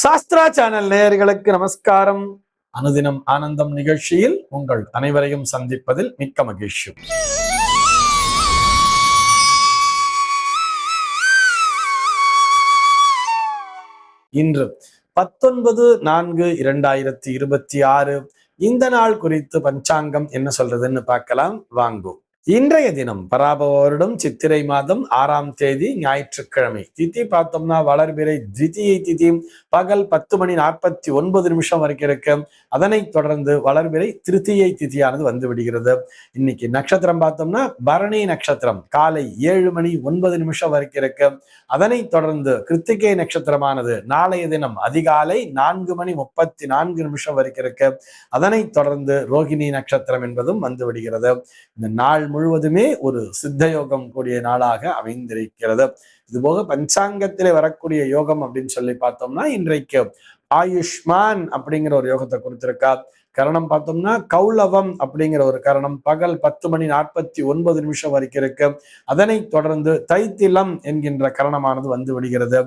Sastra channel நேயர்களுக்கு நமஸ்காரம். அனுதினம் ஆனந்தம் நிகழ்ச்சியில் உங்கள் அனைவரையும் சந்திப்பதில் மிக்க மகிழ்ச்சி. இன்று 19/4/2026 இந்த நாள் குறித்து பஞ்சாங்கம் என்ன சொல்றதுன்னு பார்க்கலாம் வாங்கோ. இன்றைய தினம் பராபவ வருடம் சித்திரை மாதம் 6ஆம் தேதி ஞாயிற்றுக்கிழமை. திதி பார்த்தோம்னா வளர்பிறை திதியை திதி பகல் 10:49 வரைக்கும் இருக்கு. அதனைத் தொடர்ந்து வளர்பிறை திருத்தியை திதியானது வந்து விடுகிறது. இன்னைக்கு நட்சத்திரம் பார்த்தோம்னா பரணி நட்சத்திரம் காலை 7:09 வரைக்கும் இருக்கு. அதனைத் தொடர்ந்து கிருத்திகை நட்சத்திரமானது நாளைய தினம் அதிகாலை 4:34 வரைக்கும் இருக்கு. அதனைத் தொடர்ந்து ரோகிணி நட்சத்திரம் என்பதும் வந்து விடுகிறது. இந்த நாள் முழுவதுமே ஒரு சித்த யோகம் கூடிய நாளாக அமைந்திருக்கிறது. இதுபோக பஞ்சாங்கத்திலே வரக்கூடிய யோகம் அப்படின்னு சொல்லி பார்த்தோம்னா இன்றைக்கு ஆயுஷ்மான் அப்படிங்கிற ஒரு யோகத்தை கொடுத்திருக்கா. கரணம் பார்த்தோம்னா கௌலவம் அப்படிங்கிற ஒரு கரணம் பகல் 10:49 வரைக்கும் இருக்கு. அதனைத் தொடர்ந்து தைத்திலம் என்கின்ற கரணமானது வந்து விடுகிறது.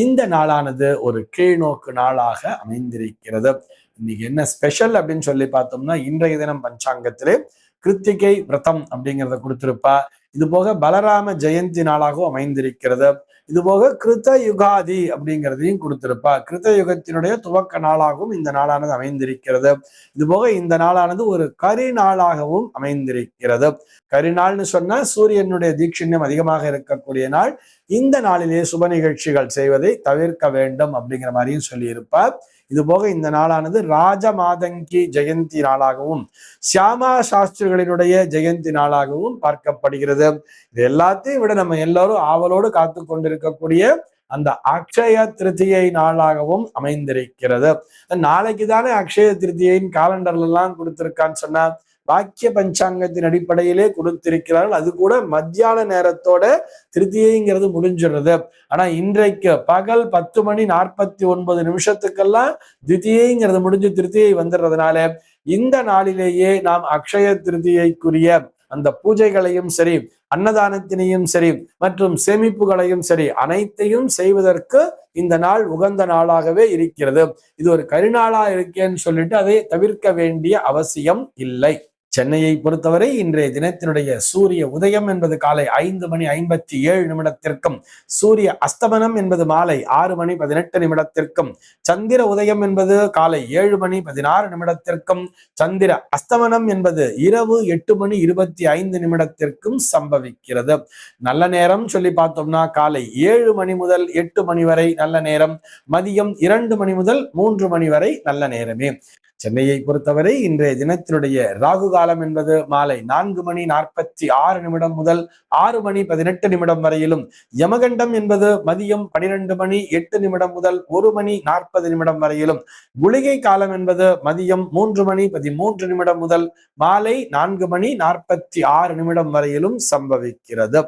இந்த நாளானது ஒரு கீழ்நோக்கு நாளாக அமைந்திருக்கிறது. இன்னைக்கு என்ன ஸ்பெஷல் அப்படின்னு சொல்லி பார்த்தோம்னா இன்றைய தினம் பஞ்சாங்கத்திலே கிருத்திகை விரதம் அப்படிங்கிறத கொடுத்திருப்பா. இது போக பலராம ஜெயந்தி நாளாகவும் அமைந்திருக்கிறது. இது போக கிருத்த யுகாதி அப்படிங்கிறதையும் கொடுத்திருப்பா. கிருத்த யுகத்தினுடைய துவக்க நாளாகவும் இந்த நாளானது அமைந்திருக்கிறது. இது போக இந்த நாளானது ஒரு கரிநாளாகவும் அமைந்திருக்கிறது. கரிநாள்னு சொன்னா சூரியனுடைய தீட்சிண்யம் அதிகமாக இருக்கக்கூடிய நாள். இந்த நாளிலே சுப நிகழ்ச்சிகள் செய்வதை தவிர்க்க வேண்டும் அப்படிங்கிற மாதிரியும் சொல்லியிருப்பார். இது போக இந்த நாளானது ராஜ மாதங்கி ஜெயந்தி நாளாகவும் சியாமா சாஸ்திரிகளினுடைய ஜெயந்தி நாளாகவும் பார்க்கப்படுகிறது. இது எல்லாத்தையும் விட நம்ம எல்லாரும் ஆவலோடு காத்து கொண்டிருக்கக்கூடிய அந்த அக்ஷய திருத்தியை நாளாகவும் அமைந்திருக்கிறது. நாளைக்கு தானே அக்ஷய திருத்தியின் காலண்டர்ல எல்லாம் கொடுத்திருக்கான்னு சொன்னா வாக்கிய பஞ்சாங்கத்தின் அடிப்படையிலே கொடுத்திருக்கிறார்கள். அது கூட மத்தியான நேரத்தோட திருத்தியைங்கிறது முடிஞ்சிடுறது. ஆனா இன்றைக்கு பகல் 10:49 திதியைங்கிறது முடிஞ்சு திருத்தியை வந்துடுறதுனால இந்த நாளிலேயே நாம் அக்ஷய திருத்தியைக்குரிய அந்த பூஜைகளையும் சரி அன்னதானத்தினையும் சரி மற்றும் சேமிப்புகளையும் சரி அனைத்தையும் செய்வதற்கு இந்த நாள் உகந்த நாளாகவே இருக்கிறது. இது ஒரு கரிநாளா இருக்கேன்னு சொல்லிட்டு அதை தவிர்க்க வேண்டிய அவசியம் இல்லை. சென்னையை பொறுத்தவரை இன்றைய தினத்தினுடைய சூரிய உதயம் என்பது காலை 5:57 சூரிய அஸ்தமனம் என்பது மாலை 6:18 சந்திர உதயம் என்பது காலை 7:16 சந்திர அஸ்தமனம் என்பது இரவு 8:25 சம்பவிக்கிறது. நல்ல நேரம் சொல்லி பார்த்தோம்னா காலை 7 மணி முதல் 8 மணி வரை நல்ல நேரம், மதியம் 2 மணி முதல் 3 மணி வரை நல்ல நேரமே. சென்னையை பொறுத்தவரை இன்றைய தினத்தினுடைய ராகு காலம் என்பது மாலை 4:46 முதல் 6:18 வரையிலும், யமகண்டம் என்பது மதியம் 12:08 முதல் 1:40 வரையிலும், குளிகை காலம் என்பது மதியம் 3:13 முதல் மாலை 4:46 வரையிலும் சம்பவிக்கிறது.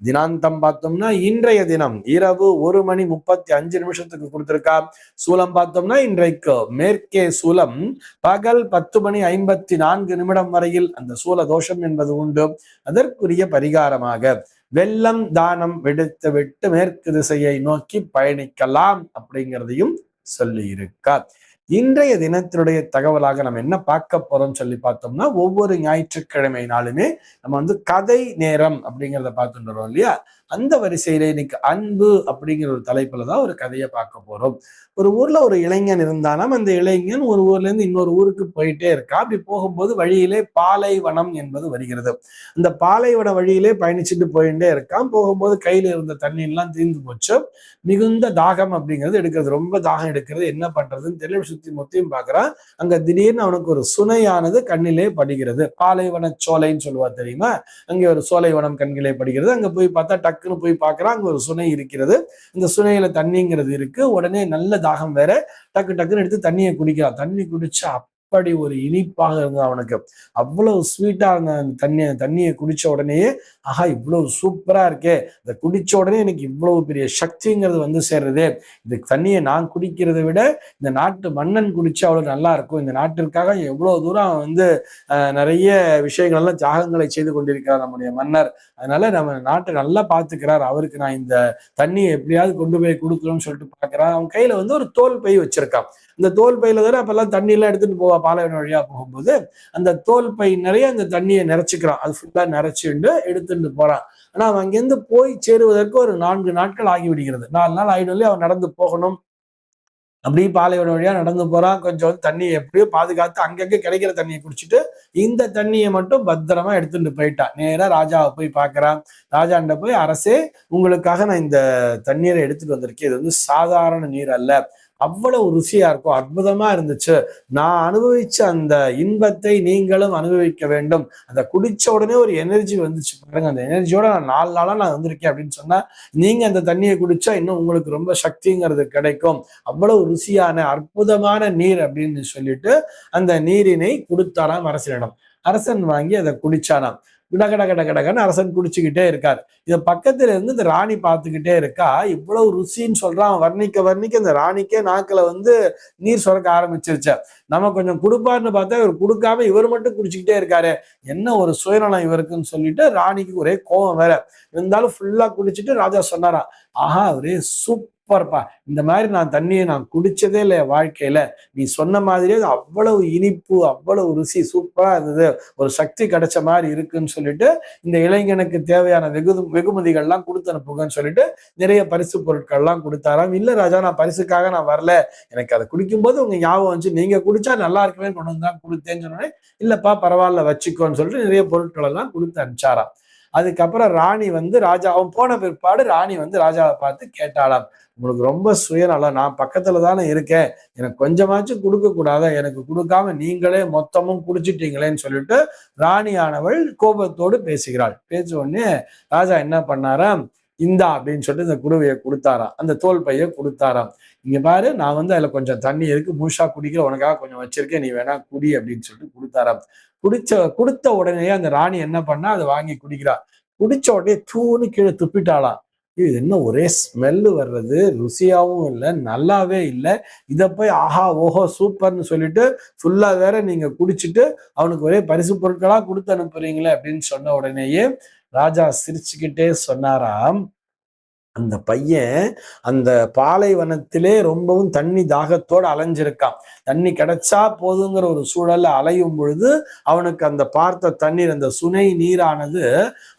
தினாந்தம் பார்த்தோம்னா இன்றைய தினம் இரவு 1:35 கொடுத்திருக்கா. சூலம் பார்த்தோம்னா இன்றைக்கு மேற்கே சூலம் பகல் 10:54 வரையில் அந்த சூல தோஷம் என்பது உண்டு. அதற்குரிய பரிகாரமாக வெள்ளம் தானம் விடுத்து விட்டு மேற்கு திசையை நோக்கி பயணிக்கலாம் அப்படிங்கிறதையும் சொல்லி இருக்கார். இன்றைய தினத்தினுடைய தகவலாக நம்ம என்ன பார்க்க போறோம் சொல்லி பார்த்தோம்னா ஒவ்வொரு ஞாயிற்றுக்கிழமை நாளுமே நம்ம கதை நேரம் அப்படிங்கிறத பார்த்துட்டு வரோம் இல்லையா. அந்த வரிசையில இன்னைக்கு அன்பு அப்படிங்கிற ஒரு தலைப்புல தான் ஒரு கதையை பார்க்க போறோம். ஒரு ஊர்ல ஒரு இளைஞன் இருந்தானா, அந்த இளைஞன் ஒரு ஊர்ல இருந்து இன்னொரு ஊருக்கு போயிட்டே இருக்கா. அப்படி போகும்போது வழியிலே பாலைவனம் என்பது வருகிறது. அந்த பாலைவன வழியிலே பயணிச்சுட்டு போயிட்டே இருக்கான். போகும்போது கையில இருந்த தண்ணி எல்லாம் தீர்ந்து போச்சு. மிகுந்த தாகம் அப்படிங்கிறது எடுக்கிறது, ரொம்ப தாகம் எடுக்கிறது. என்ன பண்றதுன்னு தெரியல. சுத்தி மொத்தையும் பாக்குறான். அங்க திடீர்னு அவனுக்கு ஒரு சுனையானது கண்ணிலே படுகிறது. பாலைவன சோலைன்னு சொல்லுவா தெரியுமா, அங்கே ஒரு சோலைவனம் கண்ணிலே படுகிறது. அங்க போய் பார்த்தா டக்குன்னு போய் பார்க்கறான், அங்க ஒரு சுனை இருக்கிறது. இந்த சுனையில தண்ணிங்கிறது இருக்கு. உடனே நல்ல தாகம் வேற, டக்குன்னு எடுத்து தண்ணியை குடிக்கிறான். தண்ணி குடிச்சா அப்படி ஒரு இனிப்பாக இருந்தது அவனுக்கு. அவ்வளவு ஸ்வீட்டா இருந்த அந்த தண்ணியை குடிச்ச உடனேயே, ஆஹா இவ்வளவு சூப்பரா இருக்கே, இதை குடிச்ச உடனே எனக்கு இவ்வளவு பெரிய சக்திங்கிறது வந்து சேர்றது. இந்த தண்ணியை நான் குடிக்கிறதை விட இந்த நாட்டு மன்னன் குடிச்சா அவ்வளவு நல்லா இருக்கும். இந்த நாட்டிற்காக எவ்வளவு தூரம் அவன் வந்து நிறைய விஷயங்கள் எல்லாம் தியாகங்களை செய்து கொண்டிருக்கிறார் நம்முடைய மன்னர். அதனால நம்ம நாட்டை நல்லா பாத்துக்கிறார், அவருக்கு நான் இந்த தண்ணியை எப்படியாவது கொண்டு போய் கொடுக்கணும்னு சொல்லிட்டு பாக்குறான். அவன் கையில வந்து ஒரு தோல் பை வச்சிருக்கான். இந்த தோல் பையில தானே அப்பெல்லாம் தண்ணி எல்லாம் எடுத்துட்டு போவா பாலைவன வழியா போகும்போது. அந்த தோல் பை நிறைய அந்த தண்ணியை நிறைச்சுக்கிறான். அது ஃபுல்லா நிறைச்சுண்டு எடுத்துட்டு போறான். ஆனா அவன் அங்கிருந்து போய் சேருவதற்கு ஒரு 4 நாட்கள் ஆகிவிடுகிறது. 4 நாள் ஆயிடும், அவன் நடந்து போகணும். அப்படி பாலைவன வழியா நடந்து போறான். கொஞ்சம் வந்து தண்ணியை எப்படியோ பாதுகாத்து அங்கங்க கிடைக்கிற தண்ணியை குடிச்சிட்டு இந்த தண்ணியை மட்டும் பத்திரமா எடுத்துட்டு போயிட்டான். நேரா ராஜாவை போய் பார்க்கறான். ராஜாண்ட போய், அரசே உங்களுக்காக நான் இந்த தண்ணீரை எடுத்துட்டு வந்திருக்கேன். இது வந்து சாதாரண நீர் அல்ல, அவ்வளவு ருசியா இருக்கும், அற்புதமா இருந்துச்சு. நான் அனுபவிச்ச அந்த இன்பத்தை நீங்களும் அனுபவிக்க வேண்டும். அந்த குடிச்ச உடனே ஒரு எனர்ஜி வந்துச்சு பாருங்க, அந்த எனர்ஜியோட நான் 4 நாளா நான் வந்திருக்கேன் அப்படின்னு சொன்னா, நீங்க அந்த தண்ணியை குடிச்சா இன்னும் உங்களுக்கு ரொம்ப சக்திங்கிறது கிடைக்கும். அவ்வளவு ருசியான அற்புதமான நீர் அப்படின்னு சொல்லிட்டு அந்த நீரினை கொடுத்தாராம் அரசனிடம். அரசன் வாங்கி அதை குடிச்சானாம். கடகடன்னு அரசன் குடிச்சுக்கிட்டே இருக்காரு. இத பக்கத்துல இருந்து இந்த ராணி பார்த்துக்கிட்டே இருக்கா. இவ்வளவு ருசின்னு சொல்றான், வர்ணிக்க இந்த ராணிக்கே நாக்குல வந்து நீர் சுரக்க ஆரம்பிச்சிருச்சு. நம்ம கொஞ்சம் கொடுப்பாருன்னு பார்த்தா இவர் கொடுக்காம இவர் மட்டும் குடிச்சுக்கிட்டே இருக்காரு, என்ன ஒரு சுயநலம் இவருக்குன்னு சொல்லிட்டு ராணிக்கு ஒரே கோபம் வேற. இருந்தாலும் ஃபுல்லா குடிச்சிட்டு ராஜா சொன்னாராம், ஆஹா ஒரே சூப்பர்ப்பா, இந்த மாதிரி நான் தண்ணியை நான் குடிச்சதே இல்லை என் வாழ்க்கையில. நீ சொன்ன மாதிரியே அவ்வளவு இனிப்பு, அவ்வளவு ருசி, சூப்பரா இருந்தது, ஒரு சக்தி கிடைச்ச மாதிரி இருக்குன்னு சொல்லிட்டு இந்த இளைஞனுக்கு தேவையான வெகுமதிகள்லாம் கொடுத்து அனுப்புங்கன்னு சொல்லிட்டு நிறைய பரிசு பொருட்கள்லாம் கொடுத்தாராம். இல்ல ராஜா, நான் பரிசுக்காக நான் வரல, எனக்கு அதை குடிக்கும்போது உங்க ஞாபகம் வந்துச்சு, நீங்க குடிச்சா நல்லா இருக்குமே கொண்டு வந்து தான் கொடுத்தேன்னு சொன்னோடனே, இல்லப்பா பரவாயில்ல வச்சுக்கோன்னு சொல்லிட்டு நிறைய பொருட்கள் எல்லாம் கொடுத்து அனுப்பிச்சாராம். அதுக்கப்புறம் ராணி வந்து ராஜா அவன் போன பிற்பாடு ராணி வந்து ராஜாவை பார்த்து கேட்டாளாம், உங்களுக்கு ரொம்ப சுயநலம், நான் பக்கத்துல தானே இருக்கேன், எனக்கு கொஞ்சமாச்சும் கொடுக்க கூடாதா, எனக்கு கொடுக்காம நீங்களே மொத்தமும் குடிச்சிட்டீங்களேன்னு சொல்லிட்டு ராணியானவள் கோபத்தோடு பேசுகிறாள். பேச உடனே ராஜா என்ன பண்ணாராம், இந்தா அப்படின்னு சொல்லிட்டு இந்த குடுவையை கொடுத்தாராம், அந்த தோல் பைய கொடுத்தாராம். இங்க பாரு, நான் வந்து அதுல கொஞ்சம் தண்ணி இருக்கு, முழுசா குடிக்கிற, உனக்காக கொஞ்சம் வச்சிருக்கேன், நீ வேணா குடி அப்படின்னு சொல்லிட்டு கொடுத்தாராம். கொடுத்த உடனே அந்த ராணி என்ன பண்ணா, அதை வாங்கி குடிக்கிறா. குடிச்ச உடனே தூன்னு கீழே துப்பிட்டாளாம். இது என்ன ஒரே ஸ்மெல்லு வர்றது, ருசியாவும் இல்லை, நல்லாவே இல்லை, இதை போய் ஆஹா ஓஹோ சூப்பர்னு சொல்லிட்டு ஃபுல்லா வேற நீங்க குடிச்சிட்டு அவனுக்கு ஒரே பரிசு பொருட்களா கொடுத்து அனுப்புறீங்களே அப்படின்னு சொன்ன உடனேயே ராஜா சிரிச்சுக்கிட்டே சொன்னாராம், அந்த பையன் அந்த பாலைவனத்திலே ரொம்பவும் தண்ணி தாகத்தோடு அலைஞ்சிருக்கான். தண்ணி கிடைச்சா போதுங்கிற ஒரு சூழல்ல அலையும் பொழுது அவனுக்கு அந்த பார்த்த தண்ணீர், அந்த சுனை நீரானது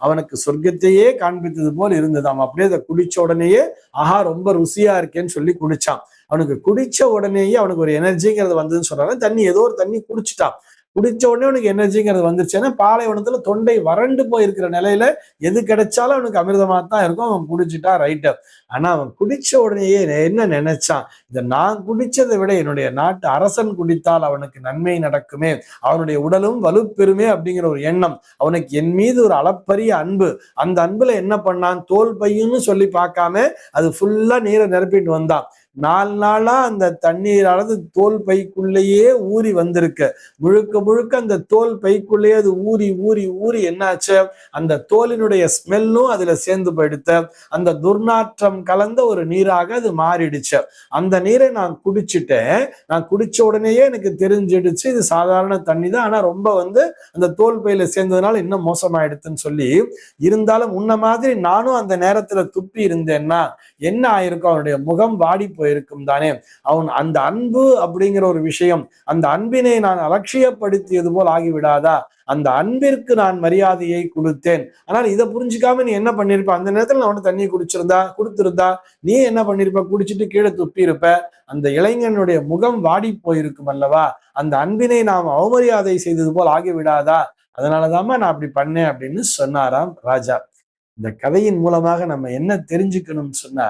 அவனுக்கு சொர்க்கத்தையே காண்பித்தது போல் இருந்தது. அவன் அப்படியே அதை குடிச்ச உடனேயே ஆஹா ரொம்ப ருசியா இருக்கேன்னு சொல்லி குடிச்சான். அவனுக்கு குடிச்ச உடனேயே அவனுக்கு ஒரு எனர்ஜிங்கிறது வந்ததுன்னு சொல்றாங்க. தண்ணி ஏதோ ஒரு தண்ணி குடிச்சிட்டான். குடிச்ச உடனே அவனுக்கு எனர்ஜிங்கிறது வந்துருச்சு. ஏன்னா பாலைவனத்துல தொண்டை வறண்டு போயிருக்கிற நிலையில எது கிடைச்சாலும் அவனுக்கு அமிர்தமா தான் இருக்கும். அவன் குடிச்சிட்டா ரைட்டு. ஆனா அவன் குடிச்ச உடனேயே என்ன நினைச்சான், இதை நான் குடிச்சதை விட என்னுடைய நாட்டு அரசன் குடித்தால் அவனுக்கு நன்மை நடக்குமே, அவனுடைய உடலும் வலுப்பெறுமே அப்படிங்கிற ஒரு எண்ணம், அவனுக்கு என் மீது ஒரு அளப்பரிய அன்பு. அந்த அன்புல என்ன பண்ணான், தோல் பையன்னு சொல்லி பார்க்காம அது ஃபுல்லா நீரை நிரப்பிட்டு வந்தான். 4 நாளா அந்த தண்ணீரானது தோல் பைக்குள்ளேயே ஊறி வந்திருக்கு. முழுக்க முழுக்க அந்த தோல் பைக்குள்ளேயே அது ஊறி ஊறி ஊறி என்னாச்சு, அந்த தோலினுடைய ஸ்மெல்லும் அதுல சேர்ந்து போயிடுத்து. அந்த துர்நாற்றம் கலந்த ஒரு நீராக அது மாறிடுச்சு. அந்த நீரை நான் குடிச்சிட்டேன். நான் குடிச்ச உடனேயே எனக்கு தெரிஞ்சிடுச்சு இது சாதாரண தண்ணி தான், ஆனா ரொம்ப வந்து அந்த தோல் பையில சேர்ந்ததுனால இன்னும் மோசமாயிடுதுன்னு சொல்லி, இருந்தாலும் உன்ன மாதிரி நானும் அந்த நேரத்துல துப்பி இருந்தேன்னா என்ன ஆயிருக்கும், அவனுடைய முகம் வாடி போயிருக்கும் தானே. அவன் அந்த அன்பு அப்படிங்கிற ஒரு விஷயம், அந்த அன்பினை நான் அலட்சியப்படுத்தியது போல் ஆகிவிடாதா, அந்த அன்பிற்கு நான் மரியாதையை கொடுத்தேன். ஆனால் இதை புரிஞ்சுக்காம நீ என்ன பண்ணிருப்ப, அந்த நேரத்துல நான் அவனுக்கு தண்ணி கொடுத்திருந்தா நீ என்ன பண்ணிருப்ப, குடிச்சிட்டு கீழே துப்பி இருப்ப. அந்த இளைஞனுடைய முகம் வாடி போயிருக்கும் அல்லவா, அந்த அன்பினை நாம் அவமரியாதை செய்தது போல் ஆகிவிடாதா, அதனாலதாம்மா நான் அப்படி பண்ணேன் அப்படின்னு சொன்னாராம் ராஜா. இந்த கதையின் மூலமாக நம்ம என்ன தெரிஞ்சுக்கணும்னு சொன்னா,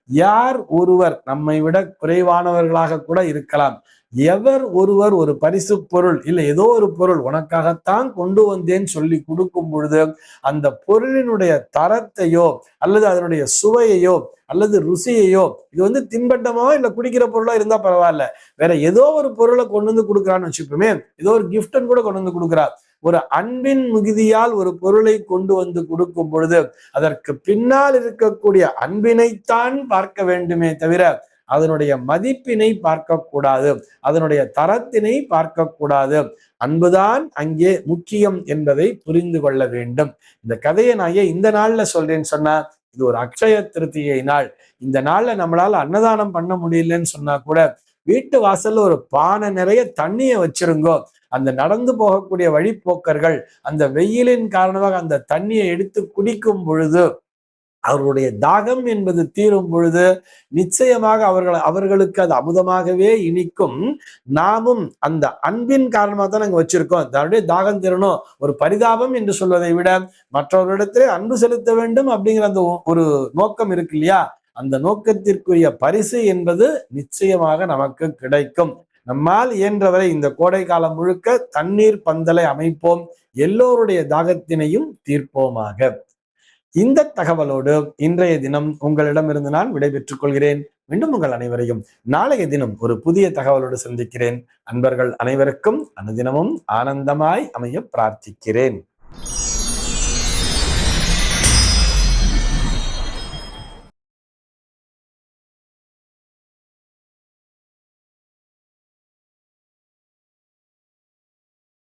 யார் ஒருவர் நம்மை விட குறைவானவர்களாக கூட இருக்கலாம், எவர் ஒருவர் ஒரு பரிசு பொருள் இல்லை ஏதோ ஒரு பொருள் உனக்காகத்தான் கொண்டு வந்தேன் சொல்லி கொடுக்கும் பொழுது அந்த பொருளினுடைய தரத்தையோ அல்லது அதனுடைய சுவையையோ அல்லது ருசியையோ, இது வந்து தின்பண்டமோ இல்ல குடிக்கிற பொருளோ இருந்தா பரவாயில்ல, வேற ஏதோ ஒரு பொருளை கொண்டு வந்து கொடுக்குறான்னு வச்சுக்கோமே, ஏதோ ஒரு கிஃப்டன் கூட கொண்டு வந்து கொடுக்குறா, ஒரு அன்பின் மிகுதியால் ஒரு பொருளை கொண்டு வந்து கொடுக்கும் பொழுது அதற்கு பின்னால் இருக்கக்கூடிய அன்பினைத்தான் பார்க்க வேண்டுமே தவிர அதனுடைய மதிப்பினை பார்க்க கூடாது, அதனுடைய தரத்தினை பார்க்க கூடாது. அன்புதான் அங்கே முக்கியம் என்பதை புரிந்து கொள்ள வேண்டும். இந்த கதையை நான் ஏன் இந்த நாள்ல சொல்றேன்னு சொன்னா, இது ஒரு அக்ஷய திருத்தியை நாள். இந்த நாள்ல நம்மளால அன்னதானம் பண்ண முடியலன்னு சொன்னா கூட வீட்டு வாசல்ல ஒரு பானை நிறைய தண்ணியை வச்சிருங்கோ. அந்த நடந்து போகக்கூடிய வழிப்போக்கர்கள் அந்த வெயிலின் காரணமாக அந்த தண்ணியை எடுத்து குடிக்கும் பொழுது அவர்களுடைய தாகம் என்பது தீரும் பொழுது நிச்சயமாக அவர்களுக்கு அது அமுதமாகவே இனிக்கும். நாமும் அந்த அன்பின் காரணமாக தான் நாங்க வச்சிருக்கோம். தன்னுடைய தாகம் தீரணும், ஒரு பரிதாபம் என்று சொல்வதை விட மற்றவர்களிடத்திலே அன்பு செலுத்த வேண்டும் அப்படிங்கிற அந்த ஒரு நோக்கம் இருக்கு இல்லையா, அந்த நோக்கத்திற்குரிய பரிசு என்பது நிச்சயமாக நமக்கு கிடைக்கும். நம்மால் இயன்றவரை இந்த கோடை காலம் முழுக்க தண்ணீர் பந்தலை அமைப்போம், எல்லோருடைய தாகத்தினையும் தீர்ப்போமாக. இந்த தகவலோடு இன்றைய தினம் உங்களிடமிருந்து நான் விடைபெற்றுக் கொள்கிறேன். மீண்டும் உங்கள் அனைவரையும் நாளைய தினம் ஒரு புதிய தகவலோடு சந்திக்கிறேன். அன்பர்கள் அனைவருக்கும் அனுதினமும் ஆனந்தமாய் அமைய பிரார்த்திக்கிறேன்.